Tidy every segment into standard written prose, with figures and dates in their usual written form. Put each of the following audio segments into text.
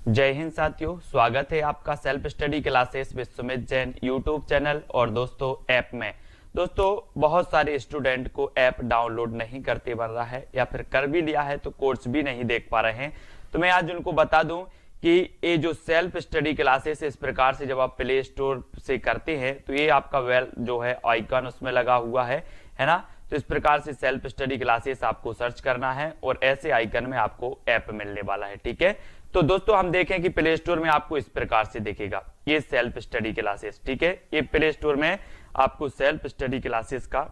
जय हिंद साथियों, स्वागत है आपका self study classes Vishwamit Jain YouTube channel और दोस्तों ऐप में। दोस्तों बहुत सारे स्टूडेंट को ऐप डाउनलोड नहीं करते बन रहा है या फिर कर भी लिया है तो कोर्स भी नहीं देख पा रहे हैं। तो मैं आज उनको बता दूं कि ये जो सेल्फ स्टडी क्लासेस इस प्रकार से जब आप प्ले स्टोर से करते हैं तो ये आपका वेल जो है आइकन उसमें लगा हुआ है ना। तो इस प्रकार से सेल्फ स्टडी क्लासेस आपको सर्च करना है और ऐसे आइकन में आपको ऐप मिलने वाला है। ठीक है, तो दोस्तों हम देखें कि प्ले स्टोर में आपको इस प्रकार से दिखेगा ये सेल्फ स्टडी क्लासेस। ठीक है, ये प्ले स्टोर में आपको सेल्फ स्टडी क्लासेस का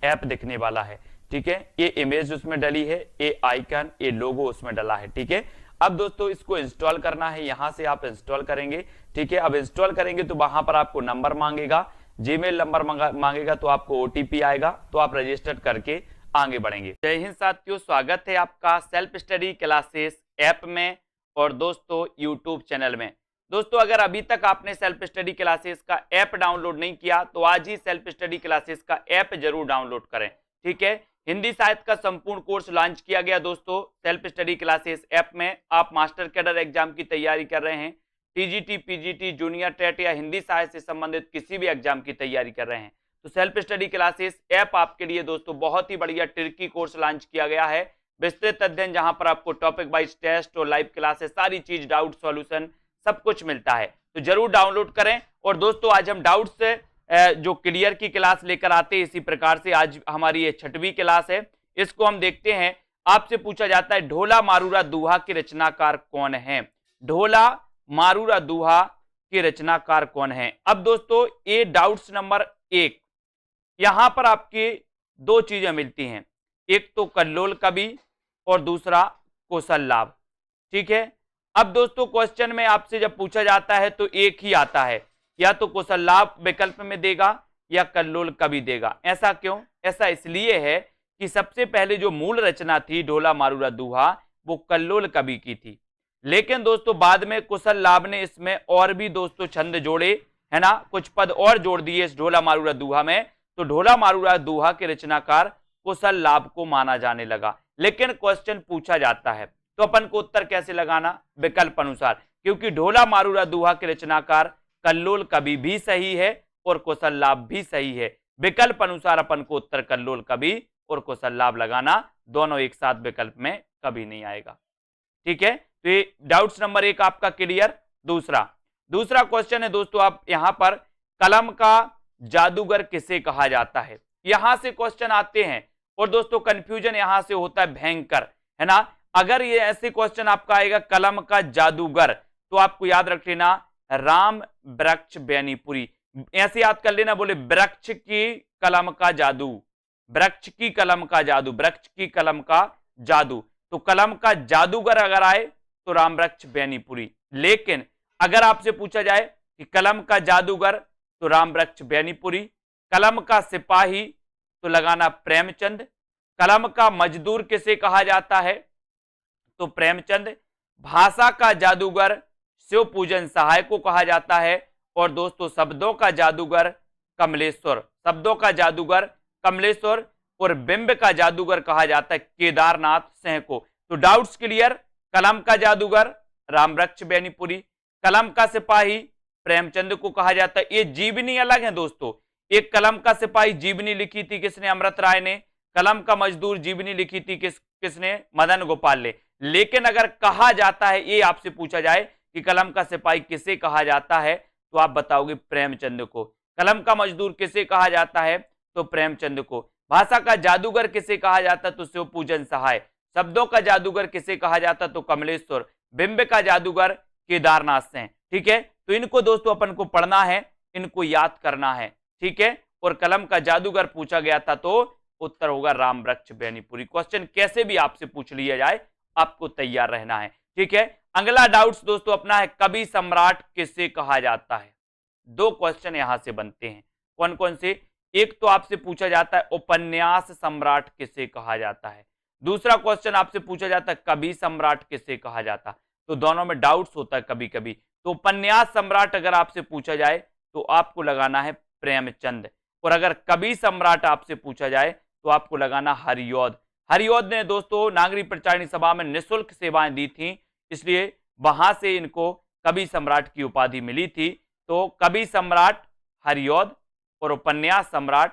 ऐप दिखने वाला है। ठीक है, ये इमेज उसमें डली है, ये आइकन, ये लोगो उसमें डला है। ठीक है, अब दोस्तों इसको इंस्टॉल करना है, यहां से आप इंस्टॉल करेंगे। ठीक है, अब इंस्टॉल करेंगे तो वहां पर आपको नंबर मांगेगा, जीमेल नंबर मांगेगा, तो आपको ओटीपी आएगा, तो आप रजिस्टर करके आगे बढ़ेंगे। जय हिंद साथियों, स्वागत है आपका सेल्फ स्टडी क्लासेस ऐप में और दोस्तों यूट्यूब चैनल में। दोस्तों अगर अभी तक आपने सेल्फ स्टडी क्लासेस का ऐप डाउनलोड नहीं किया तो आज ही सेल्फ स्टडी क्लासेस का ऐप जरूर डाउनलोड करें। ठीक है, हिंदी साहित्य का संपूर्ण कोर्स लॉन्च किया गया दोस्तों सेल्फ स्टडी क्लासेस ऐप में। आप मास्टर कैडर एग्जाम की तैयारी कर रहे हैं, टीजीटी, पीजीटी, जूनियर टेट या हिंदी साहित्य से संबंधित किसी भी एग्जाम की तैयारी कर रहे हैं तो सेल्फ स्टडी क्लासेस ऐप आपके लिए दोस्तों बहुत ही बढ़िया ट्रिकी कोर्स लॉन्च किया गया है। विस्तृत अध्ययन जहां पर आपको टॉपिक वाइज टेस्ट और लाइव क्लासेस सारी चीज, डाउट सॉल्यूशन सब कुछ मिलता है, तो जरूर डाउनलोड करें। और दोस्तों आज हम डाउट से जो क्लियर की क्लास लेकर आते हैं, इसी प्रकार से आज हमारी ये 6वीं क्लास है, इसको हम देखते हैं। आपसे पूछा जाता है ढोला मारूरा दोहा के रचनाकार कौन है। ढोला मारूरा दोहा के रचनाकार कौन है। अब दोस्तों ये डाउट्स नंबर 1, यहां पर आपकी दो चीजें मिलती हैं, एक तो कल्लोल कवि और दूसरा कौशल लाभ। ठीक है, अब दोस्तों क्वेश्चन में आपसे जब पूछा जाता है तो एक ही आता है, या तो कौशल लाभ विकल्प में देगा या कल्लोल कवि देगा। ऐसा क्यों? ऐसा इसलिए है कि सबसे पहले जो मूल रचना थी ढोला मारूरा दोहा वो कल्लोल कवि की थी, लेकिन दोस्तों बाद में कौशल लाभ ने इसमें और भी दोस्तों छंद जोड़े, है ना, कुछ पद और जोड़ दिए इस ढोला मारूरा दोहा में, तो ढोला मारूरा दोहा के रचनाकार कौशल लाभ को माना जाने लगा। लेकिन क्वेश्चन पूछा जाता है तो अपन को उत्तर कैसे लगाना? विकल्प अनुसार, क्योंकि ढोला मारूरा दोहा के रचनाकार कल्लोल कवि भी सही है और कौशल लाभ भी सही है। विकल्प अनुसार अपन को उत्तर कल्लोल कवि और कौशल लाभ लगाना, दोनों एक साथ विकल्प में कभी नहीं आएगा। ठीक है, तो ये डाउट्स नंबर 1 आपका क्लियर। दूसरा क्वेश्चन है दोस्तों, आप यहां पर कलम का जादूगर किसे कहा जाता है, यहां से क्वेश्चन आते हैं और दोस्तों कंफ्यूजन यहां से होता है भयंकर, है ना। अगर ये ऐसे क्वेश्चन आपका आएगा कलम का जादूगर तो आपको याद रख लेना राम वृक्ष बेनीपुरी, ऐसे याद कर लेना, बोले वृक्ष की कलम का जादू, वृक्ष की कलम का जादू, वृक्ष की कलम का जादू, तो कलम का जादूगर अगर आए तो राम वृक्ष बेनीपुरी। लेकिन अगर आपसे पूछा जाए कि कलम का जादूगर तो राम वृक्ष बेनीपुरी, कलम का सिपाही तो लगाना प्रेमचंद, कलम का मजदूर किसे कहा जाता है तो प्रेमचंद, भाषा का जादूगर शिव पूजन सहाय को कहा जाता है, और दोस्तों शब्दों का जादूगर कमलेश्वर, शब्दों का जादूगर कमलेश्वर, और बिंब का जादूगर कहा जाता है केदारनाथ सिंह को। तो डाउट्स क्लियर, कलम का जादूगर राम वृक्ष बेनीपुरी, कलम का सिपाही प्रेमचंद को कहा जाता है। ये जीवनी अलग है दोस्तों, एक कलम का सिपाही जीवनी लिखी थी किसने? अमृत राय ने। कलम का मजदूर जीवनी लिखी थी किसने? मदन गोपाल ने। लेकिन अगर कहा जाता है, ये आपसे पूछा जाए कि कलम का सिपाही किसे कहा जाता है तो आप बताओगे प्रेमचंद को। कलम का मजदूर किसे कहा जाता है तो प्रेमचंद को। भाषा का जादूगर किसे कहा जाता तो शिव पूजन सहाय, शब्दों का जादूगर किसे कहा जाता तो कमलेश्वर, बिंब का जादूगर केदारनाथ सिंह। ठीक है, तो इनको दोस्तों अपन को पढ़ना है, इनको याद करना है। ठीक है, और कलम का जादूगर पूछा गया था तो उत्तर होगा राम वृक्ष बेनीपुरी। क्वेश्चन कैसे भी आपसे पूछ लिया जाए आपको तैयार रहना है। ठीक है, अगला डाउट्स दोस्तों अपना है कवि सम्राट किसे कहा जाता है। दो क्वेश्चन यहां से बनते हैं, कौन कौन से? एक तो आपसे पूछा जाता है उपन्यास सम्राट किसे कहा जाता है, दूसरा क्वेश्चन आपसे पूछा जाता है कवि सम्राट किसे कहा जाता। तो दोनों में डाउट्स होता है कभी कभी। तो उपन्यास सम्राट अगर आपसे पूछा जाए तो आपको लगाना है प्रेमचंद, और अगर कवि सम्राट आपसे पूछा जाए तो आपको लगाना हरिऔध। हरिऔध ने दोस्तों नागरिक प्रचारिणी सभा में निःशुल्क सेवाएं दी थी, इसलिए वहां से इनको कवि सम्राट की उपाधि मिली थी। तो कवि सम्राट हरिऔध और उपन्यास सम्राट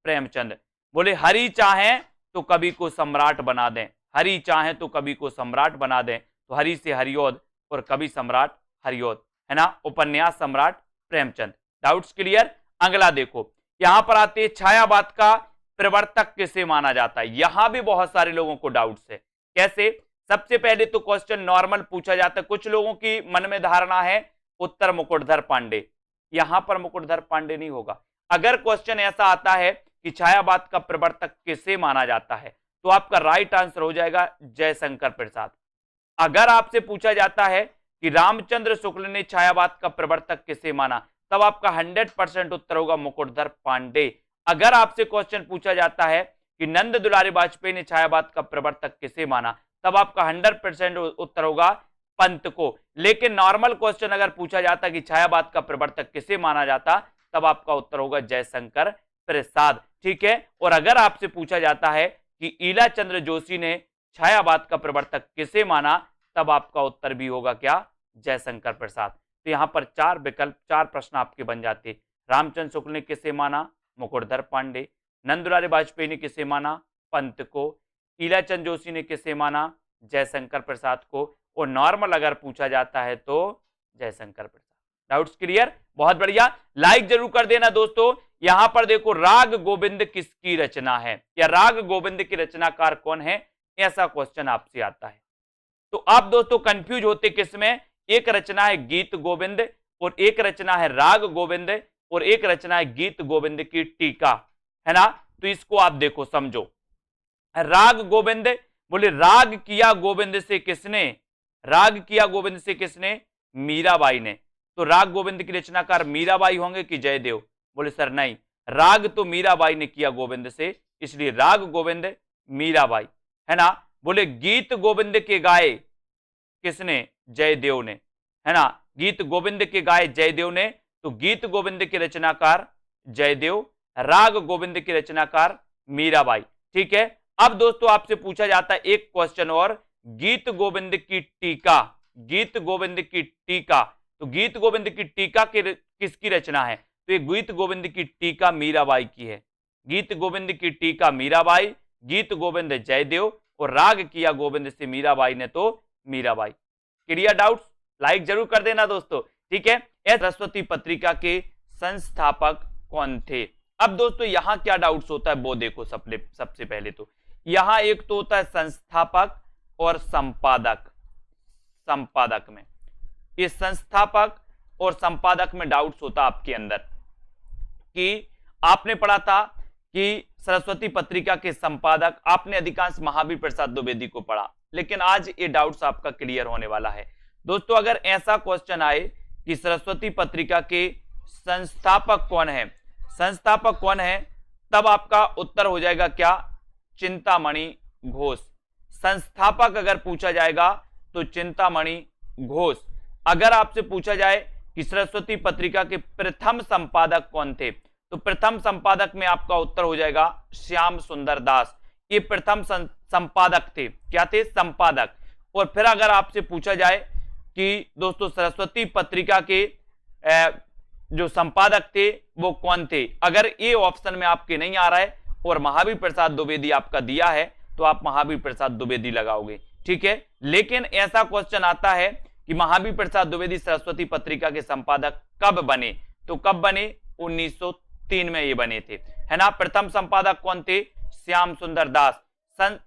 प्रेमचंद। बोले हरि चाहे तो कवि को सम्राट बना दें, हरि चाहे तो कवि को सम्राट बना दें, तो हरि से हरिऔध और कवि सम्राट हरिऔध, है ना, उपन्यास सम्राट प्रेमचंद। Doubts clear? अगला देखो, यहां पर आते छायावाद का प्रवर्तक किसे माना जाता है। यहां भी बहुत सारे लोगों को डाउट्स है। कैसे? सबसे पहले तो क्वेश्चन नॉर्मल पूछा जाता है। कुछ लोगों की मन में धारणा है उत्तर मुकुटधर पांडे। यहां पर मुकुटधर पांडे नहीं होगा। अगर क्वेश्चन ऐसा आता है कि छायावाद का प्रवर्तक किसे माना जाता है, तो आपका राइट आंसर हो जाएगा जयशंकर प्रसाद। अगर आपसे पूछा जाता है कि रामचंद्र शुक्ल ने छायावाद का प्रवर्तक किसे माना, तब आपका 100% उत्तर होगा मुकुटधर पांडे। अगर आपसे क्वेश्चन पूछा जाता है कि नंद दुलारी वाजपेयी ने छायावाद का प्रवर्तक किसे माना, तब आपका 100% उत्तर होगा पंत को। लेकिन नॉर्मल क्वेश्चन अगर पूछा जाता कि छायावाद का प्रवर्तक किसे माना जाता, तब आपका उत्तर होगा जयशंकर प्रसाद। ठीक है। और अगर आपसे पूछा जाता है कि ईला चंद्र जोशी ने छायावाद का प्रवर्तक किसे माना, तब आपका उत्तर भी होगा क्या? जयशंकर प्रसाद। तो यहां पर 4 विकल्प, 4 प्रश्न आपके बन जाते। रामचंद्र शुक्ल ने किसे माना? मुकुटधर पांडे। नंद दुलारी वाजपेयी ने किसे माना? पंत को। ईला चंद्र जोशी ने किसे माना? जयशंकर प्रसाद को। और नॉर्मल अगर पूछा जाता है तो जयशंकर प्रसाद। Doubts clear? बहुत बढ़िया, लाइक जरूर कर देना दोस्तों। यहां पर देखो, राग गोविंद किसकी रचना है, या राग गोविंद की रचनाकार कौन है, ऐसा क्वेश्चन आपसे आता है। तो आप दोस्तों कंफ्यूज होते किसमें? एक रचना है गीत गोविंद, और एक रचना है राग गोविंद, और एक रचना है गीत गोविंद की टीका, है ना। तो इसको आप देखो, समझो। राग गोविंद, बोले राग किया गोविंद से किसने? राग किया गोविंद से किसने? मीराबाई ने। तो राग गोविंद की रचनाकार मीराबाई होंगे कि जयदेव? बोले सर नहीं, राग तो मीराबाई ने किया गोविंद से, इसलिए राग गोविंद मीराबाई, है ना। बोले गीत गोविंद के गाए किसने? जयदेव ने, है ना। गीत गोविंद के गाए जयदेव ने, तो गीत गोविंद के रचनाकार जयदेव, राग गोविंद की रचनाकार मीराबाई। ठीक है। अब दोस्तों आपसे पूछा जाता है एक क्वेश्चन और, गीत गोविंद की टीका, गीत गोविंद की टीका, तो गीत गोविंद की टीका किसकी रचना है? तो ये गीत गोविंद की टीका मीराबाई की है। गीत गोविंद की टीका मीराबाई, गीत गोविंद जयदेव, और राग किया गोविंद से मीराबाई ने, तो मीराबाई। Clear doubts? लाइक जरूर कर देना दोस्तों। ठीक है। सरस्वती पत्रिका के संस्थापक कौन थे? अब दोस्तों यहां क्या डाउट्स होता है वो देखो। सबसे पहले तो यहां एक तो होता है संस्थापक और संपादक। संपादक में, ये संस्थापक और संपादक में डाउट्स होता आपके अंदर कि आपने पढ़ा था कि सरस्वती पत्रिका के संपादक आपने अधिकांश महावीर प्रसाद द्विवेदी को पढ़ा, लेकिन आज ये डाउट्स आपका क्लियर होने वाला है दोस्तों। अगर ऐसा क्वेश्चन आए कि सरस्वती पत्रिका के संस्थापक कौन है, संस्थापक कौन है, तब आपका उत्तर हो जाएगा क्या? चिंतामणि घोष। संस्थापक अगर पूछा जाएगा तो चिंतामणि घोष। अगर आपसे पूछा जाए कि सरस्वती पत्रिका के प्रथम संपादक कौन थे, तो प्रथम संपादक में आपका उत्तर हो जाएगा श्याम सुंदर दास। ये प्रथम संपादक थे। क्या थे? संपादक। और फिर अगर आपसे पूछा जाए कि दोस्तों सरस्वती पत्रिका के जो संपादक थे वो कौन थे, अगर ये ऑप्शन में आपके नहीं आ रहा है और महावीर प्रसाद द्विवेदी आपका दिया है, तो आप महावीर प्रसाद द्विवेदी लगाओगे। ठीक है। लेकिन ऐसा क्वेश्चन आता है कि महावीर प्रसाद द्विवेदी सरस्वती पत्रिका के संपादक कब बने, तो कब बने? 1903 में ये बने थे, है ना। प्रथम संपादक कौन थे? श्याम सुंदर दास।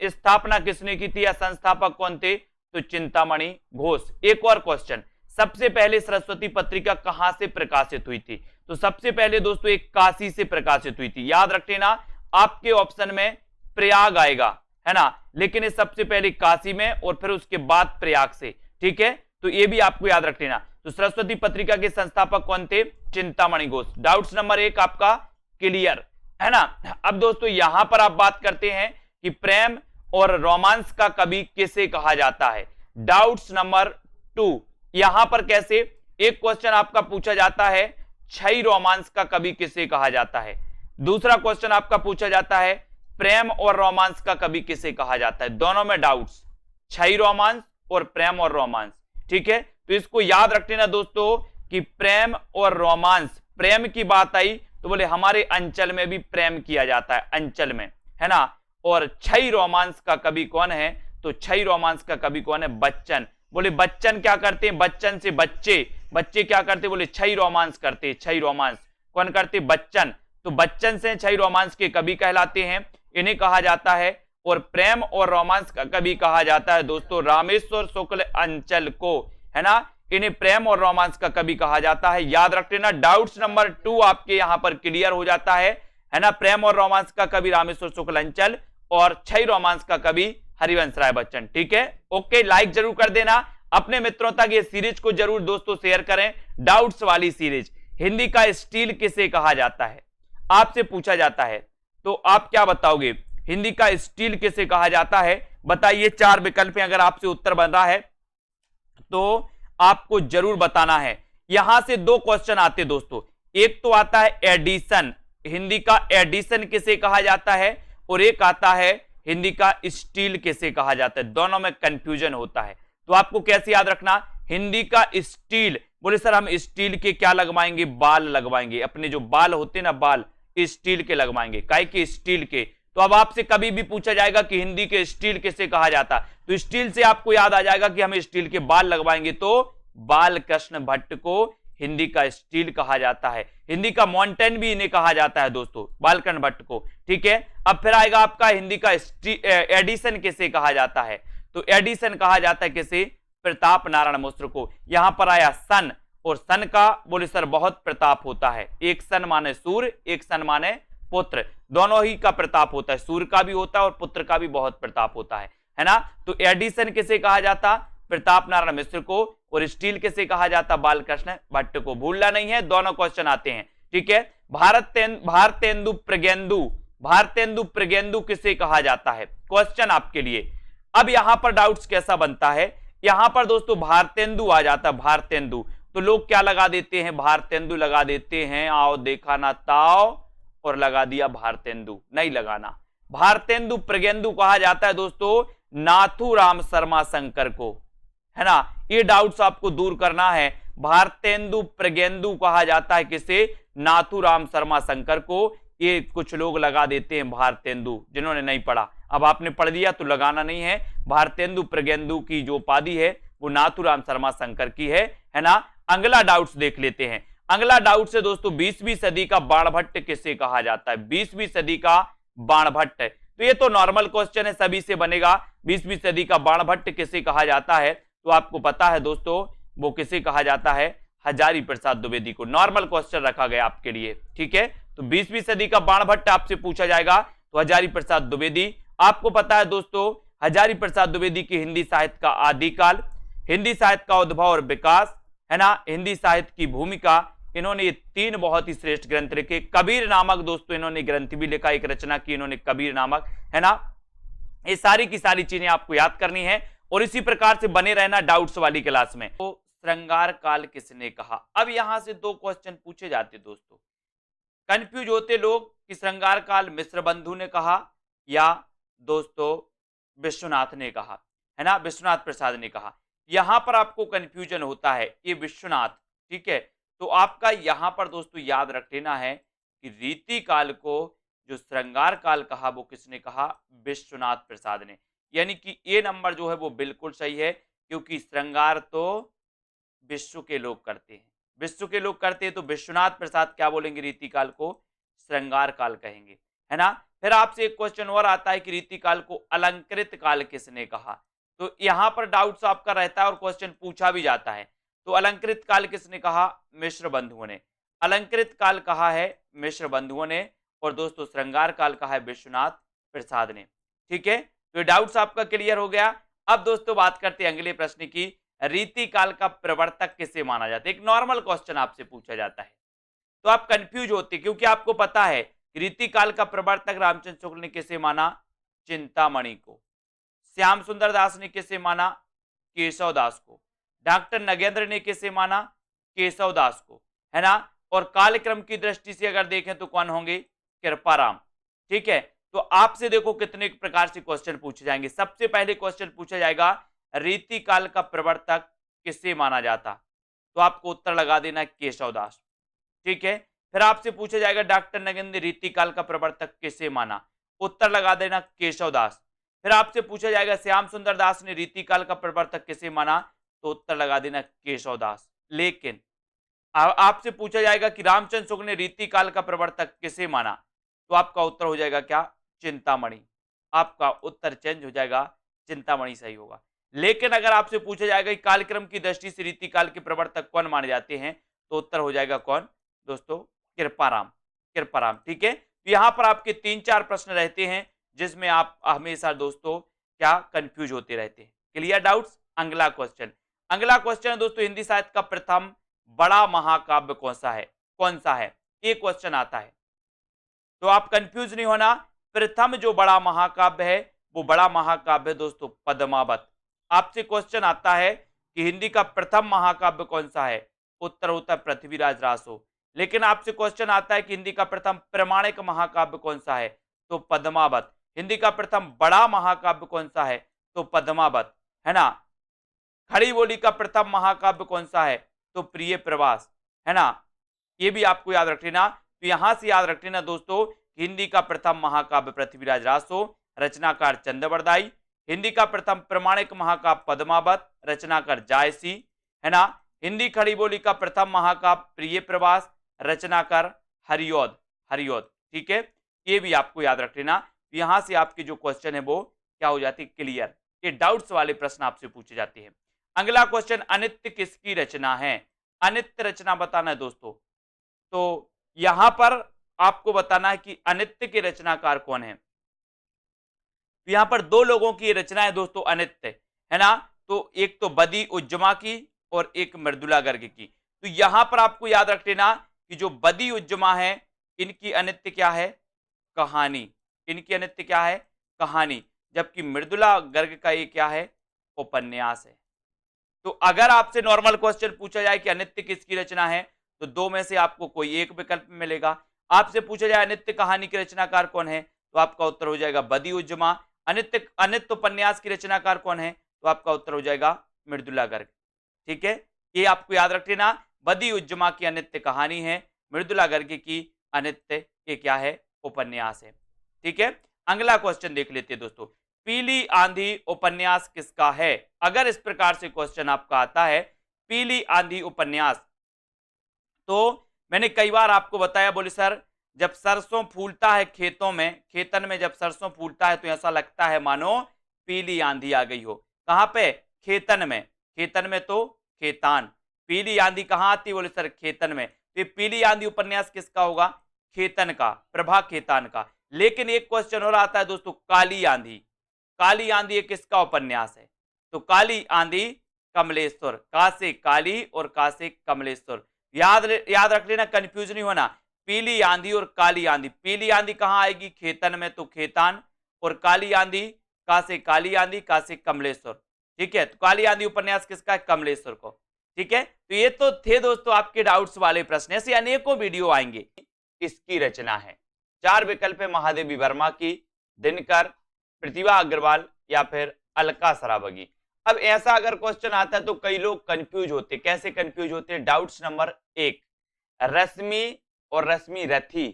स्थापना किसने की थी या संस्थापक कौन थे? तो चिंतामणि घोष। एक और क्वेश्चन, सबसे पहले सरस्वती पत्रिका कहां से प्रकाशित हुई थी? तो सबसे पहले दोस्तों एक काशी से प्रकाशित हुई थी। याद रख लेना, आपके ऑप्शन में प्रयाग आएगा, है ना, लेकिन ये सबसे पहले काशी में और फिर उसके बाद प्रयाग से। ठीक है। तो ये भी आपको याद रख लेना। तो सरस्वती पत्रिका के संस्थापक कौन थे? चिंतामणि घोष। डाउट्स नंबर 1 आपका क्लियर, है ना। अब दोस्तों यहां पर आप बात करते हैं कि प्रेम और रोमांस का कवि किसे कहा जाता है। डाउट्स नंबर 2, यहां पर कैसे? एक क्वेश्चन आपका पूछा जाता है छई रोमांस का कवि किसे कहा जाता है। दूसरा क्वेश्चन आपका पूछा जाता है प्रेम और रोमांस का कवि किसे कहा जाता है। दोनों में डाउट्स, छई रोमांस और प्रेम और रोमांस। ठीक है, तो इसको याद रख लेना दोस्तों कि प्रेम और रोमांस, प्रेम की बात आई तो बोले हमारे अंचल में भी प्रेम किया जाता है, अंचल में, है ना। और छई रोमांस का कवि कौन है, तो छई रोमांस का कवि कौन है, बच्चन। बोले बच्चन क्या करते हैं, बच्चन से बच्चे, बच्चे क्या करते, बोले छई रोमांस करते, छई रोमांस कौन करते, बच्चन। तो बच्चन से छई रोमांस के कवि कहलाते हैं, इन्हें कहा जाता है। और प्रेम और रोमांस का कवि कहा जाता है दोस्तों रामेश्वर शुक्ल अंचल को, है ना। इन्हें प्रेम और रोमांस का कवि कहा जाता है, याद रख लेना। डाउट्स नंबर 2 आपके यहां पर क्लियर हो जाता है ना। प्रेम और रोमांस का कवि रामेश्वर शुक्ल अंचल और छई रोमांस का कवि हरिवंश राय बच्चन, ठीक है। ओके, लाइक जरूर कर देना, अपने मित्रों तक ये सीरीज को जरूर दोस्तों शेयर करें, डाउट्स वाली सीरीज। हिंदी का स्टील किसे कहा जाता है, आपसे पूछा जाता है, तो आप क्या बताओगे, हिंदी का स्टील किसे कहा जाता है, बताइए। 4 विकल्प हैं, अगर आपसे उत्तर बन रहा है तो आपको जरूर बताना है। यहां से 2 क्वेश्चन आते दोस्तों, एक तो आता है एडिशन, हिंदी का एडिशन किसे कहा जाता है, और एक आता है हिंदी का स्टील किसे कहा जाता है, दोनों में कंफ्यूजन होता है। तो आपको कैसे याद रखना, हिंदी का स्टील, बोले सर हम स्टील के क्या लगवाएंगे, बाल लगवाएंगे, अपने जो बाल होते हैं ना, बाल स्टील के लगवाएंगे, काहे के, स्टील के। तो अब आपसे कभी भी पूछा जाएगा कि हिंदी के स्टील किसे कहा जाता, तो स्टील से आपको याद आ जाएगा कि हम स्टील के बाल लगवाएंगे, तो बालकृष्ण भट्ट को हिंदी का स्टील कहा जाता है। हिंदी का माउंटेन भी इन्हें कहा जाता है दोस्तों, बालकृष्ण भट्ट को, ठीक है। अब फिर आएगा आपका हिंदी का एडिशन किसे कहा जाता है, तो एडिशन कहा जाता है किसे, प्रताप नारायण मिश्र को। यहां पर आया सन, और सन का बोले सर बहुत प्रताप होता है, एक सन माने सूर्य, एक सन माने पुत्र, दोनों ही का प्रताप होता है, सूर्य का भी होता है और पुत्र का भी बहुत प्रताप होता है ना। तो एडिशन किसे कहा जाता, प्रताप नारायण मिश्र को, और स्टील किसे कहा जाता, बालकृष्ण भट्ट को। भूलना नहीं है, दोनों क्वेश्चन आते हैं, ठीक है। भारतेंदु प्रगेंदु, भारतेंदु प्रगेंदु किसे कहा जाता है, क्वेश्चन आपके लिए। अब यहां पर डाउट्स कैसा बनता है, यहां पर दोस्तों भारतेंदु आ जाता है, भारतेंदु, तो लोग क्या लगा देते हैं, भारतेंदु लगा देते हैं, आओ देखा ना ताओ, और लगा दिया भारतेंदु, नहीं लगाना। भारतेंदु प्रगेंदु कहा जाता है दोस्तों नाथूराम शर्मा शंकर को, है ना। ये डाउट्स आपको दूर करना है, भारतेंदु प्रगेंदु कहा जाता है किसे, नाथूराम शर्मा शंकर को। ये कुछ लोग लगा देते हैं भारतेंदु, जिन्होंने नहीं पढ़ा, अब आपने पढ़ दिया तो लगाना नहीं है। भारतेंदु प्रगेंदु की जो उपाधि है वो नाथूराम शर्मा शंकर की है ना। अगला डाउट्स देख लेते हैं, अगला डाउट है दोस्तों 20वीं सदी का बाणभट्ट किसे कहा जाता है, 20वीं सदी का बाणभट्ट। तो ये तो नॉर्मल क्वेश्चन है, सभी से बनेगा, 20वीं सदी का बाणभट्ट किसे कहा जाता है, तो आपको पता है दोस्तों वो किसे कहा जाता है, हजारी प्रसाद द्विवेदी को। नॉर्मल क्वेश्चन रखा गया आपके लिए, ठीक है। तो 20वीं सदी का बाणभट्ट आपसे पूछा जाएगा तो हजारी प्रसाद द्विवेदी। आपको पता है दोस्तों हजारी प्रसाद द्विवेदी की हिंदी साहित्य का आदिकाल, हिंदी साहित्य का उद्भव और विकास, है ना, हिंदी साहित्य की भूमिका, इन्होंने ये 3 बहुत ही श्रेष्ठ ग्रंथ लिखे। कबीर नामक दोस्तों इन्होंने ग्रंथ भी लिखा, एक रचना की इन्होंने कबीर नामक, है ना। ये सारी की सारी चीजें आपको याद करनी है और इसी प्रकार से बने रहना डाउट्स वाली क्लास में। तो श्रृंगार काल किसने कहा, अब यहां से 2 क्वेश्चन पूछे जाते दोस्तों, कंफ्यूज होते लोग कि श्रृंगार काल मिश्र बंधु ने कहा या दोस्तों विश्वनाथ ने कहा, है ना, विश्वनाथ प्रसाद ने कहा। यहां पर आपको कंफ्यूजन होता है, ये विश्वनाथ, ठीक है। तो आपका यहां पर दोस्तों याद रख लेना है कि रीति काल को जो श्रृंगार काल कहा वो किसने कहा, विश्वनाथ प्रसाद ने। यानी कि ये नंबर जो है वो बिल्कुल सही है, क्योंकि श्रृंगार तो विश्व के लोग करते हैं, विश्व के लोग करते हैं, तो विश्वनाथ प्रसाद क्या बोलेंगे, रीति काल को श्रृंगार काल कहेंगे, है ना। फिर आपसे एक क्वेश्चन और आता है कि रीति काल को अलंकृत काल किसने कहा, तो यहां पर डाउट्स आपका रहता है और क्वेश्चन पूछा भी जाता है। तो अलंकृत काल किसने कहा, मिश्र बंधुओं ने, अलंकृत काल कहा है मिश्र बंधुओं ने, और दोस्तों श्रृंगार काल कहा है विश्वनाथ प्रसाद ने, ठीक है। तो डाउट्स आपका क्लियर हो गया। अब दोस्तों बात करते हैं अगले प्रश्न की, रीति काल का प्रवर्तक किसे माना जाता है, एक नॉर्मल क्वेश्चन आपसे पूछा जाता है, तो आप कंफ्यूज होते क्योंकि आपको पता है रीति काल का प्रवर्तक रामचंद्र शुक्ल ने किसे माना, चिंतामणि को। श्याम सुंदर दास ने किसे माना, केशव दास को। डॉक्टर नगेंद्र ने किसे माना, केशव दास को, है ना। और कालक्रम की दृष्टि से अगर देखें तो कौन होंगे, कृपाराम, ठीक है। तो आपसे देखो कितने प्रकार से क्वेश्चन पूछे जाएंगे। सबसे पहले क्वेश्चन पूछा जाएगा रीति काल का प्रवर्तक किसे माना जाता, तो आपको उत्तर लगा देना है केशवदास। ठीक है, फिर आपसे पूछा जाएगा डॉक्टर नरेंद्र रीतिकाल का प्रवर्तक किसे माना, उत्तर लगा देना केशवदास। फिर आपसे पूछा जाएगा श्याम सुंदर दास ने रीतिकाल का प्रवर्तक किसे माना, तो उत्तर लगा देना केशवदास। लेकिन आपसे पूछा जाएगा कि रामचंद्र शुक्ल ने रीतिकाल का प्रवर्तक किसे माना, तो आपका उत्तर हो जाएगा क्या, चिंतामणि। आपका उत्तर चेंज हो जाएगा, चिंतामणि सही होगा। लेकिन अगर आपसे पूछा जाएगा कि कालक्रम की दृष्टि से रीतिकाल के प्रवर्तक कौन माने जाते हैं, तो उत्तर हो जाएगा कौन दोस्तों, कृपाराम। कृपाराम। ठीक है, तो यहां पर आपके 3-4 प्रश्न रहते हैं जिसमें आप हमेशा दोस्तों क्या कंफ्यूज होते रहते हैं। Clear doubts. अगला क्वेश्चन, अगला क्वेश्चन है दोस्तों, हिंदी साहित्य का प्रथम बड़ा महाकाव्य कौन सा है, कौन सा है, ये क्वेश्चन आता है, तो आप कंफ्यूज नहीं होना। प्रथम जो बड़ा महाकाव्य है वो बड़ा महाकाव्य है दोस्तों पद्मावत। आपसे क्वेश्चन आता है कि हिंदी का प्रथम महाकाव्य कौन सा है, उत्तर होता है पृथ्वीराज रासो। लेकिन आपसे क्वेश्चन आता है कि हिंदी का प्रथम प्रमाणिक महाकाव्य कौन सा है, तो पद्मावत। हिंदी का प्रथम बड़ा महाकाव्य कौन सा है, तो पद्मावत, है ना। खड़ी बोली का प्रथम महाकाव्य कौन सा है, तो प्रिय प्रवास, है ना। ये भी आपको याद रख लेना। तो यहां से याद रख लेना दोस्तों, हिंदी का प्रथम महाकाव्य पृथ्वीराज रासो, रचनाकार चंद्रवरदाई। हिंदी का प्रथम प्रमाणिक महाकाव्य पद्मावत, रचनाकार जायसी, है ना। हिंदी खड़ी बोली का प्रथम महाकाव्य प्रिय प्रवास, रचनाकार हरिऔध। हरिऔध। ठीक है, ये भी आपको याद रख लेना। यहां से आपके जो क्वेश्चन है वो क्या हो जाती है, क्लियर। ये डाउट्स वाले प्रश्न आपसे पूछे जाते हैं। अगला क्वेश्चन, अनित्य किसकी रचना है, अनित्य रचना बताना है दोस्तों। तो यहां पर आपको बताना है कि अनित्य के रचनाकार कौन है। तो यहां पर दो लोगों की रचना है दोस्तों अनित्य, है ना। तो एक तो बदी उज्जमा की और एक मृदुला गर्ग की। तो यहां पर आपको याद रख लेना कि जो बदी उज्जमा है इनकी अनित्य क्या है, कहानी। इनकी अनित्य क्या है, कहानी। जबकि मृदुला गर्ग का ये क्या है, उपन्यास है। तो अगर आपसे नॉर्मल क्वेश्चन पूछा जाए कि अनित्य किसकी रचना है, तो दो में से आपको कोई एक विकल्प मिलेगा। आपसे पूछा जाए अनित्य कहानी के रचनाकार कौन है, तो आपका उत्तर हो जाएगा बदी उज्जमा। अनित्य अनित्य उपन्यास की रचनाकार कौन है, तो आपका उत्तर हो जाएगा मृदुला गर्ग। ठीक है, ये आपको याद रख लेना। बदी उज्जमा की अनित्य कहानी है, मृदुला गर्ग की अनित्य ये क्या है, उपन्यास है। ठीक है, अगला क्वेश्चन देख लेते हैं दोस्तों, पीली आंधी उपन्यास किसका है। अगर इस प्रकार से क्वेश्चन आपका आता है पीली आंधी उपन्यास, तो मैंने कई बार आपको बताया, बोले सर जब सरसों फूलता है खेतों में, खेतन में जब सरसों फूलता है तो ऐसा लगता है मानो पीली आंधी आ गई हो। कहां पे, खेतन में। खेतन में तो खेतान, पीली आंधी कहां आती, बोले सर खेतन में। तो पीली आंधी उपन्यास किसका होगा, खेतन का, प्रभा खेतान का। लेकिन एक क्वेश्चन और आता है दोस्तों, काली आंधी। काली आंधी किसका उपन्यास है, तो काली आंधी कमलेश्वर। का से काली और का से कमलेश्वर। याद रख लेना, कंफ्यूज नहीं होना। पीली आंधी और काली आंधी, पीली आंधी कहां आएगी, खेतन में तो खेतान, और काली आंधी का से काली आंधी, का से कमलेश्वर। ठीक है, तो काली आंधी उपन्यास किसका है, कमलेश्वर को। ठीक है, तो ये तो थे दोस्तों आपके डाउट्स वाले प्रश्न। ऐसे अनेकों वीडियो आएंगे। किसकी रचना है, 4 विकल्प है, महादेवी वर्मा की, दिनकर, प्रतिभा अग्रवाल या फिर अलका सरावगी। अब ऐसा अगर क्वेश्चन आता है तो कई लोग कंफ्यूज होते, कैसे कंफ्यूज होते हैं। डाउट्स नंबर 1, रश्मि और रश्मि रथी,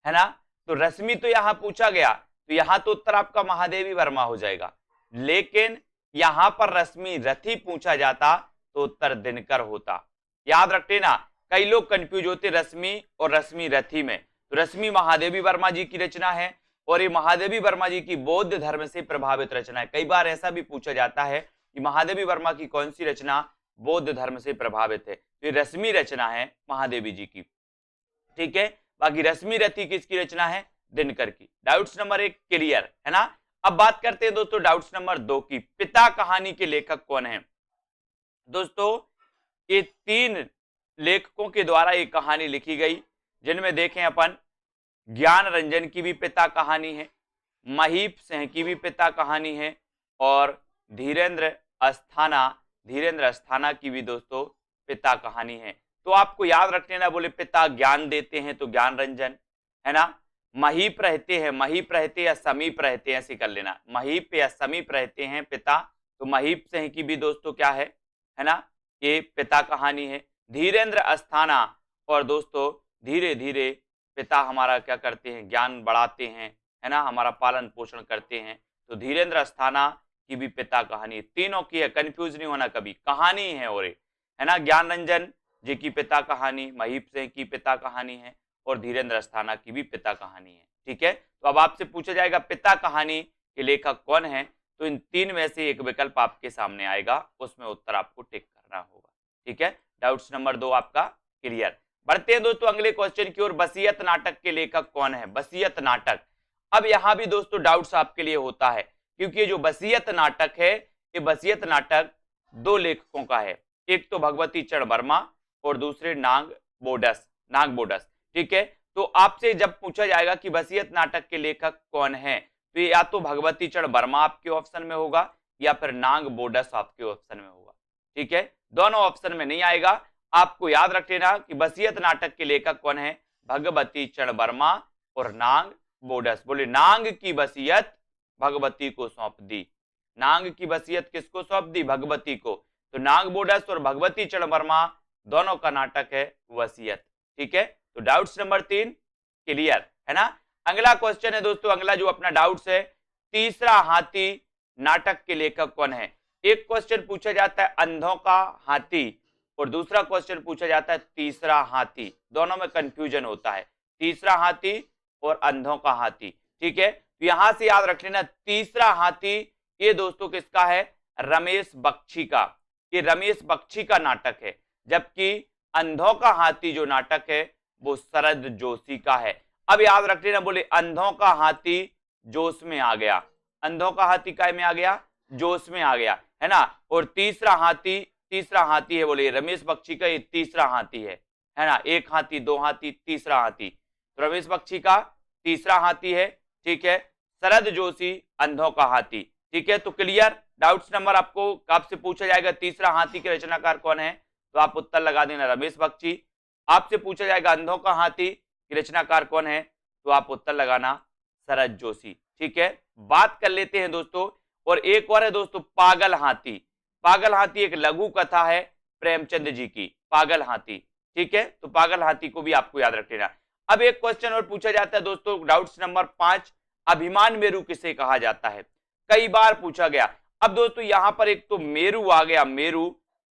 है ना। तो रश्मि तो यहां पूछा गया, तो यहां तो उत्तर आपका महादेवी वर्मा हो जाएगा। लेकिन यहां पर रश्मि रथी पूछा जाता तो उत्तर दिनकर होता। याद रख लेना, कई लोग कंफ्यूज होते रश्मि और रश्मि रथी में। तो रश्मि महादेवी वर्मा जी की रचना है और ये महादेवी वर्मा जी की बौद्ध धर्म से प्रभावित रचना है। कई बार ऐसा भी पूछा जाता है कि महादेवी वर्मा की कौन सी रचना बौद्ध धर्म से प्रभावित है, तो ये रश्मि रचना है महादेवी जी की। ठीक है, बाकी रश्मि रथी किसकी रचना है, दिनकर की। डाउट्स नंबर 1 क्लियर है ना। अब बात करते हैं दोस्तों डाउट्स नंबर 2 की, पिता कहानी के लेखक कौन है। दोस्तों ये 3 लेखकों के द्वारा एक कहानी लिखी गई, जिनमें देखें अपन ज्ञान रंजन की भी पिता कहानी है, महीप सिंह की भी पिता कहानी है, और धीरेन्द्र अस्थाना की भी दोस्तों पिता कहानी है। तो आपको याद रख लेना, बोले पिता ज्ञान देते हैं तो ज्ञान रंजन, है ना। महीप रहते या समीप रहते हैं, ऐसे कर लेना, महीप या समीप रहते हैं पिता, तो महीप सिंह की भी दोस्तों क्या है ना, ये पिता कहानी है। धीरेन्द्र अस्थाना, और दोस्तों धीरे धीरे पिता हमारा क्या करते हैं, ज्ञान बढ़ाते हैं, है ना, हमारा पालन पोषण करते हैं। तो धीरेन्द्र अस्थाना की भी पिता कहानी, तीनों की है, कंफ्यूज नहीं होना कभी, कहानी है और है ना। ज्ञान रंजन जी की पिता कहानी, महीप सिंह की पिता कहानी है, और धीरेन्द्र अस्थाना की भी पिता कहानी है। ठीक है, तो अब आपसे पूछा जाएगा पिता कहानी के लेखक कौन है, तो इन तीन में से एक विकल्प आपके सामने आएगा, उसमें उत्तर आपको टिक करना होगा। ठीक है, डाउट्स नंबर 2 आपका क्लियर। बढ़ते हैं दोस्तों अगले क्वेश्चन की ओर। वसीयत नाटक के लेखक कौन है, वसीयत नाटक। अब यहां भी दोस्तों डाउट्स आपके लिए होता है, क्योंकि ये जो वसीयत नाटक है, ये वसीयत नाटक दो लेखकों का है, एक तो भगवती चरण वर्मा और दूसरे नाग बोडस। ठीक है, तो आपसे जब पूछा जाएगा कि वसीयत नाटक के लेखक कौन है, तो या तो भगवती चरण वर्मा आपके ऑप्शन में होगा या फिर नाग बोडस आपके ऑप्शन में होगा। ठीक है, दोनों ऑप्शन में नहीं आएगा। आपको याद रख लेना कि वसीयत नाटक के लेखक कौन है, भगवती चरण वर्मा और नाग बोडस। बोले नाग की वसीयत भगवती को सौंप दी, नाग की वसीयत किसको सौंप दी, भगवती को। तो नाग बोडस और भगवती चरण वर्मा दोनों का नाटक है वसीयत। ठीक है, तो डाउट्स नंबर 3 क्लियर है ना। अगला क्वेश्चन है दोस्तों, अगला जो अपना डाउट्स है, तीसरा हाथी नाटक के लेखक कौन है। एक क्वेश्चन पूछा जाता है अंधों का हाथी और दूसरा क्वेश्चन पूछा जाता है तीसरा हाथी, दोनों में कंफ्यूजन होता है, तीसरा हाथी और अंधों का हाथी। ठीक है, तो यहां से याद रख लेना तीसरा हाथी ये दोस्तों किसका है, रमेश बख्शी का, ये रमेश बख्शी का नाटक है, जबकि अंधों का हाथी जो नाटक है वो शरद जोशी का है। अब याद रख लेना, बोले अंधों का हाथी जोश में आ गया, अंधों का हाथी काय में आ गया, जोश में आ गया, है ना। और तीसरा हाथी है, बोले रमेश बख्शी का ये तीसरा हाथी है ना। एक हाथी, दो हाथी, तीसरा हाथी, तो रमेश बख्शी का तीसरा हाथी है। ठीक है, शरद जोशी अंधों का हाथी। ठीक है, तो क्लियर। डाउट्स नंबर आपसे पूछा जाएगा तीसरा हाथी के रचनाकार कौन है, तो आप उत्तर लगा देना रमेश बख्शी। आपसे पूछा जाएगा अंधों का हाथी की रचनाकार कौन है, तो आप उत्तर लगाना शरद जोशी। ठीक है, बात कर लेते हैं दोस्तों, और एक और है दोस्तों पागल हाथी। पागल हाथी एक लघु कथा है प्रेमचंद जी की, पागल हाथी। ठीक है, तो पागल हाथी को भी आपको याद रख लेना। अब एक क्वेश्चन और पूछा जाता है दोस्तों, डाउट्स नंबर 5, अभिमान मेरु किसे कहा जाता है, कई बार पूछा गया। अब दोस्तों यहां पर एक तो मेरु आ गया, मेरु,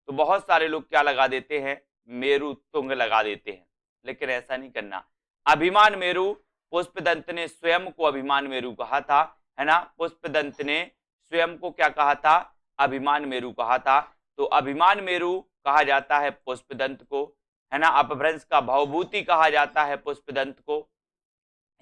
तो बहुत सारे लोग क्या लगा देते हैं, मेरु तुंग लगा देते हैं, लेकिन ऐसा नहीं करना। अभिमान मेरु, पुष्पदंत ने स्वयं को अभिमान मेरु कहा था, है ना, पुष्पदंत ने स्वयं को क्या कहा था, अभिमान मेरु कहा था। तो अभिमान मेरु कहा जाता है पुष्पदंत को, है ना। अपभ्रंश का भवभूति कहा जाता है पुष्पदंत को,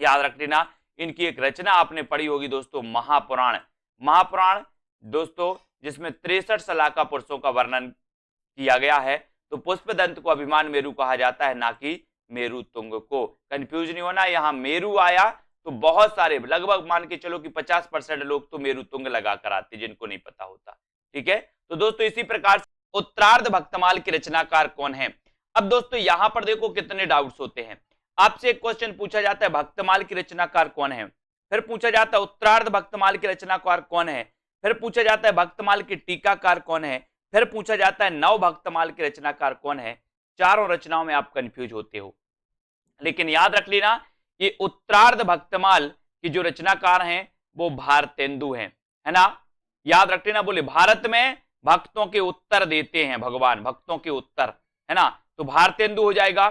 याद रख लेना। इनकी एक रचना आपने पढ़ी होगी दोस्तों, महापुराण दोस्तों, जिसमें 63 सलाका पुरुषों का वर्णन किया गया है। तो पुष्पदंत को अभिमान मेरु कहा जाता है, ना कि मेरु तुंग को। कंफ्यूज नहीं होना, यहाँ मेरु आया तो बहुत सारे, लगभग मान के चलो कि 50% लोग तो मेरु तुंग लगा कर आते, जिनको नहीं पता होता। ठीक है, तो दोस्तों इसी प्रकार से उत्तरार्ध भक्तमाल के रचनाकार कौन है। अब दोस्तों यहां पर देखो कितने डाउट्स होते हैं। आपसे एक क्वेश्चन पूछा जाता है भक्तमाल की रचनाकार कौन है, फिर पूछा जाता है उत्तरार्ध भक्तमाल के रचनाकार कौन है, फिर पूछा जाता है भक्तमाल के टीकाकार कौन है, फिर पूछा जाता है नव भक्तमाल के रचनाकार कौन है। चारों रचनाओं में आप कंफ्यूज होते हो, लेकिन याद रख लेना ये उत्तरार्ध भक्तमाल की जो रचनाकार हैं वो भारतेंदु हैं, है ना। याद रख लेना, बोले भारत में भक्तों के उत्तर देते हैं भगवान, भक्तों के उत्तर, है ना, तो भारतेंदु हो जाएगा।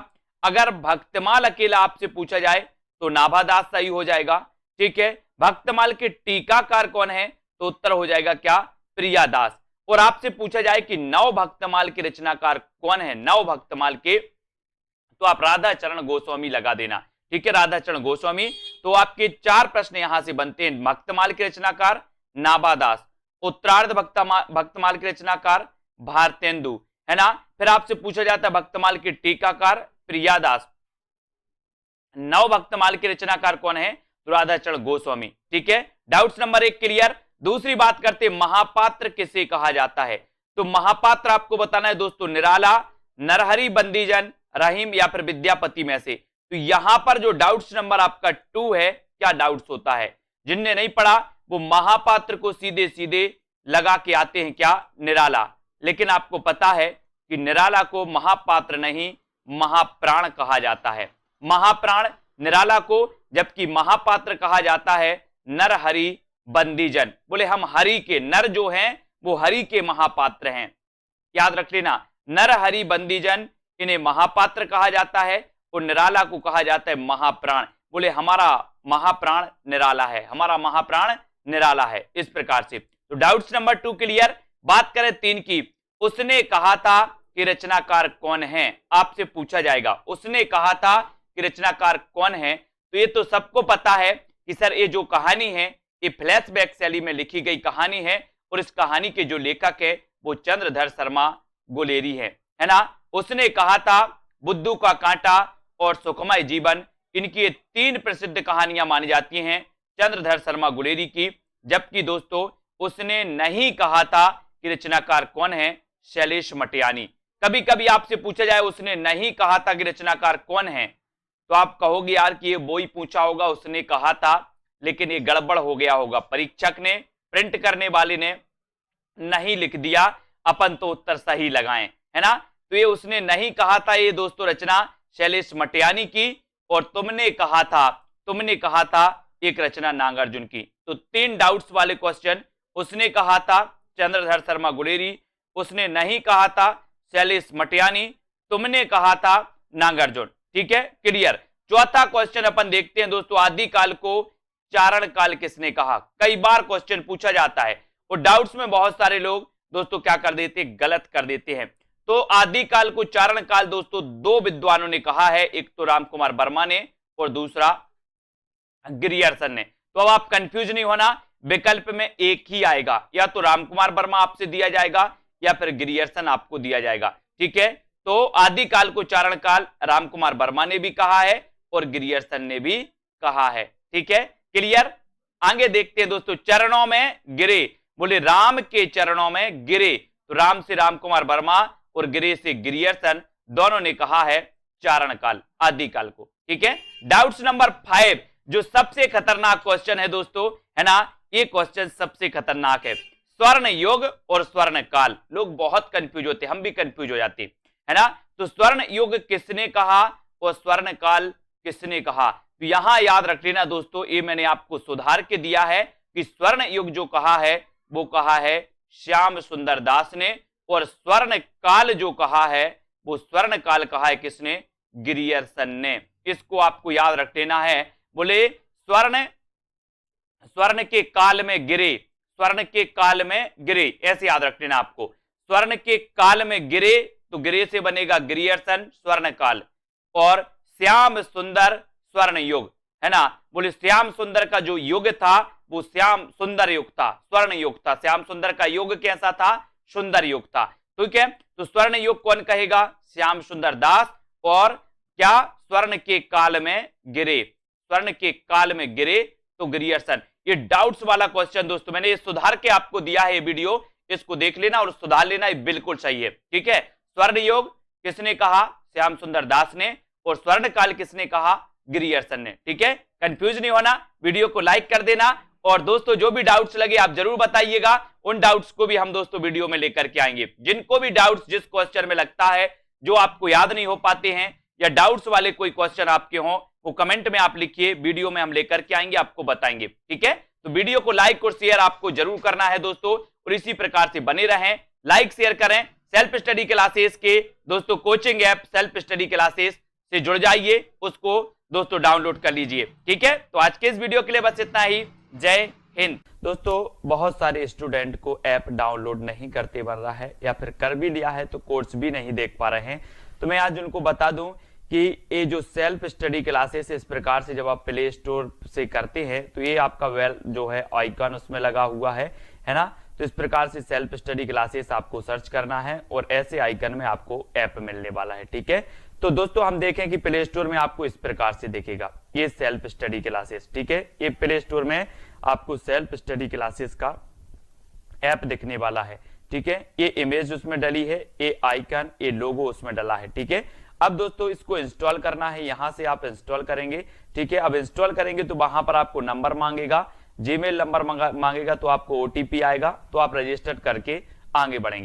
अगर भक्तमाल अकेला आपसे पूछा जाए तो नाभादास सही हो जाएगा। ठीक है, भक्तमाल के टीकाकार कौन है, तो उत्तर हो जाएगा क्या, प्रियादास। और आपसे पूछा जाए कि नव भक्तमाल के रचनाकार कौन है, नव भक्तमाल के, तो आप राधा चरण गोस्वामी लगा देना। ठीक है, राधा चरण गोस्वामी। तो आपके 4 प्रश्न यहां से बनते हैं, भक्तमाल के रचनाकार नाभादास, उत्तरार्ध भक्तमाल के रचनाकार भारतेंदु, है ना। फिर आपसे पूछा जाता है भक्तमाल के टीकाकार प्रियादास, नव भक्तमाल के रचनाकार कौन है, तो राधा चरण गोस्वामी। ठीक है, डाउट्स नंबर 1 क्लियर। दूसरी बात करते महापात्र किसे कहा जाता है, तो महापात्र आपको बताना है दोस्तों, निराला, नरहरि बंदीजन, रहीम या फिर विद्यापति में से। तो यहां पर जो डाउट्स नंबर आपका 2 है, क्या डाउट्स होता है, जिनने नहीं पढ़ा वो महापात्र को सीधे सीधे लगा के आते हैं क्या, निराला। लेकिन आपको पता है कि निराला को महापात्र नहीं महाप्राण कहा जाता है। महाप्राण निराला को, जबकि महापात्र कहा जाता है नर हरि बंदीजन। बोले हम हरि के, नर जो हैं वो हरि के महापात्र हैं, याद रख लेना। नर हरि बंदीजन इन्हें महापात्र कहा जाता है और निराला को कहा जाता है महाप्राण। बोले हमारा महाप्राण निराला है, हमारा महाप्राण निराला है। इस प्रकार से तो डाउट्स नंबर 2 क्लियर। बात करें 3 की, उसने कहा था कि रचनाकार कौन है, आपसे पूछा जाएगा उसने कहा था कि रचनाकार कौन है। तो ये तो सबको पता है कि सर ये जो कहानी है ये फ्लैशबैक शैली में लिखी गई कहानी है और इस कहानी के जो लेखक है वो चंद्रधर शर्मा गुलेरी है ना। उसने कहा था, बुद्धू का कांटा और सुखमय जीवन, इनकी ये 3 प्रसिद्ध कहानियां मानी जाती हैं चंद्रधर शर्मा गुलेरी की। जबकि दोस्तों उसने नहीं कहा था कि रचनाकार कौन है, शैलेश मटियानी। कभी कभी आपसे पूछा जाए उसने नहीं कहा था कि रचनाकार कौन है, तो आप कहोगे यार कि ये वो ही पूछा होगा, उसने कहा था, लेकिन ये गड़बड़ हो गया होगा, परीक्षक ने, प्रिंट करने वाले ने नहीं लिख दिया, अपन तो उत्तर सही लगाएं, है ना। तो ये उसने नहीं कहा था, ये दोस्तों रचना शैलेश मटियानी की, और तुमने कहा था एक रचना नागार्जुन की। तो 3 डाउट्स वाले क्वेश्चन, उसने कहा था चंद्रधर शर्मा गुलेरी, उसने नहीं कहा था शैलेश मटियानी, तुमने कहा था नागार्जुन। ठीक है, क्लियर। चौथा क्वेश्चन अपन देखते हैं दोस्तों, आदिकाल को चारण काल किसने कहा। कई बार क्वेश्चन पूछा जाता है और डाउट्स में बहुत सारे लोग दोस्तों क्या कर देते, गलत कर देते हैं। तो आदिकाल को चारण काल दोस्तों 2 विद्वानों ने कहा है, एक तो रामकुमार वर्मा ने और दूसरा गिरियर्सन ने। तो अब आप कंफ्यूज नहीं होना, विकल्प में एक ही आएगा, या तो रामकुमार वर्मा आपसे दिया जाएगा या फिर गिरियर्सन आपको दिया जाएगा। ठीक है, तो आदिकाल को चारण काल रामकुमार वर्मा ने भी कहा है और गिरियर्सन ने भी कहा है। ठीक है, क्लियर। आगे देखते हैं दोस्तों, चरणों में गिरे, बोले राम के चरणों में गिरे, तो राम से रामकुमार वर्मा और गिरे से गिरियर्सन, दोनों ने कहा है चारण काल, आदिकाल को। ठीक है, डाउट्स नंबर 5, जो सबसे खतरनाक क्वेश्चन है दोस्तों, है ना, ये क्वेश्चन सबसे खतरनाक है। स्वर्ण युग और स्वर्ण काल, लोग बहुत कंफ्यूज होते हैं, हम भी कंफ्यूज हो जाते हैं, है ना। तो स्वर्ण युग किसने कहा और स्वर्ण काल किसने कहा, तो यहां याद रख लेना दोस्तों, ये मैंने आपको सुधार के दिया है कि स्वर्ण युग जो कहा है वो कहा है श्याम सुंदर दास ने, और स्वर्ण काल जो कहा है वो स्वर्ण काल कहा है किसने, गिरियर्सन ने। इसको आपको याद रख लेना है। बोले स्वर्ण के काल में गिरे, स्वर्ण के काल में गिरे, ऐसे याद रख लेना आपको। स्वर्ण के काल में गिरे, तो गिरे से बनेगा गिरियर्सन स्वर्ण काल, और श्याम सुंदर स्वर्ण युग, है ना। बोले श्याम सुंदर का जो युग था वो श्याम सुंदर युग था, स्वर्ण युग था। श्याम सुंदर का युग कैसा था, सुंदर युग था। ठीक है, तो स्वर्ण युग कौन कहेगा, श्याम सुंदर दास। और क्या, स्वर्ण के काल में गिरे, स्वर्ण के काल में गिरे तो गिरियर्सन। ये डाउट्स वाला क्वेश्चन दोस्तों मैंने ये सुधार के आपको दिया है, ये वीडियो इसको देख लेना और सुधार लेना, ये बिल्कुल सही है। ठीक है, स्वर्ण युग किसने कहा, श्याम सुंदर दास ने, और स्वर्ण काल किसने कहा, गिरियर्सन ने। ठीक है, कंफ्यूज नहीं होना, वीडियो को लाइक कर देना, और दोस्तों जो भी डाउट्स लगे आप जरूर बताइएगा, उन डाउट्स को भी हम दोस्तों वीडियो में लेकर के आएंगे। जिनको भी डाउट्स जिस क्वेश्चन में लगता है जो आपको याद नहीं हो पाते हैं या डाउट्स वाले कोई क्वेश्चन आपके हों, वो कमेंट में आप लिखिए, वीडियो में हम लेकर के आएंगे, आपको बताएंगे। ठीक है, तो वीडियो को लाइक और शेयर आपको जरूर करना है दोस्तों, और इसी प्रकार से बने रहें, लाइक शेयर करें। सेल्फ स्टडी क्लासेस के दोस्तों coaching app self study classes से जुड़ जाइए, उसको दोस्तों डाउनलोड कर लीजिए। ठीक है, तो आज के इस वीडियो के लिए बस इतना ही। जय हिंद। दोस्तों बहुत सारे स्टूडेंट को ऐप डाउनलोड नहीं करते बन रहा है, या फिर कर भी लिया है तो कोर्स भी नहीं देख पा रहे हैं। तो मैं आज उनको बता दूं कि ये जो सेल्फ स्टडी क्लासेस इस प्रकार से जब आप प्ले स्टोर से करते हैं तो ये आपका वेल जो है आइकन उसमें लगा हुआ है ना। तो इस प्रकार से सेल्फ स्टडी क्लासेस आपको सर्च करना है और ऐसे आइकन में आपको ऐप मिलने वाला है। ठीक है, तो दोस्तों हम देखें कि प्ले स्टोर में आपको इस प्रकार से दिखेगा ये सेल्फ स्टडी क्लासेस। ठीक है, ये प्ले स्टोर में आपको सेल्फ स्टडी क्लासेस का ऐप दिखने वाला है। ठीक है, ये इमेज उसमें डली है, ये आइकन, ये लोगो उसमें डला है। ठीक है, अब दोस्तों इसको इंस्टॉल करना है, यहां से आप इंस्टॉल करेंगे। ठीक है, अब इंस्टॉल करेंगे तो वहां पर आपको नंबर मांगेगा, जीमेल नंबर मांगेगा, तो आपको ओटीपी आएगा, तो आप रजिस्टर करके आगे बढ़ेंगे।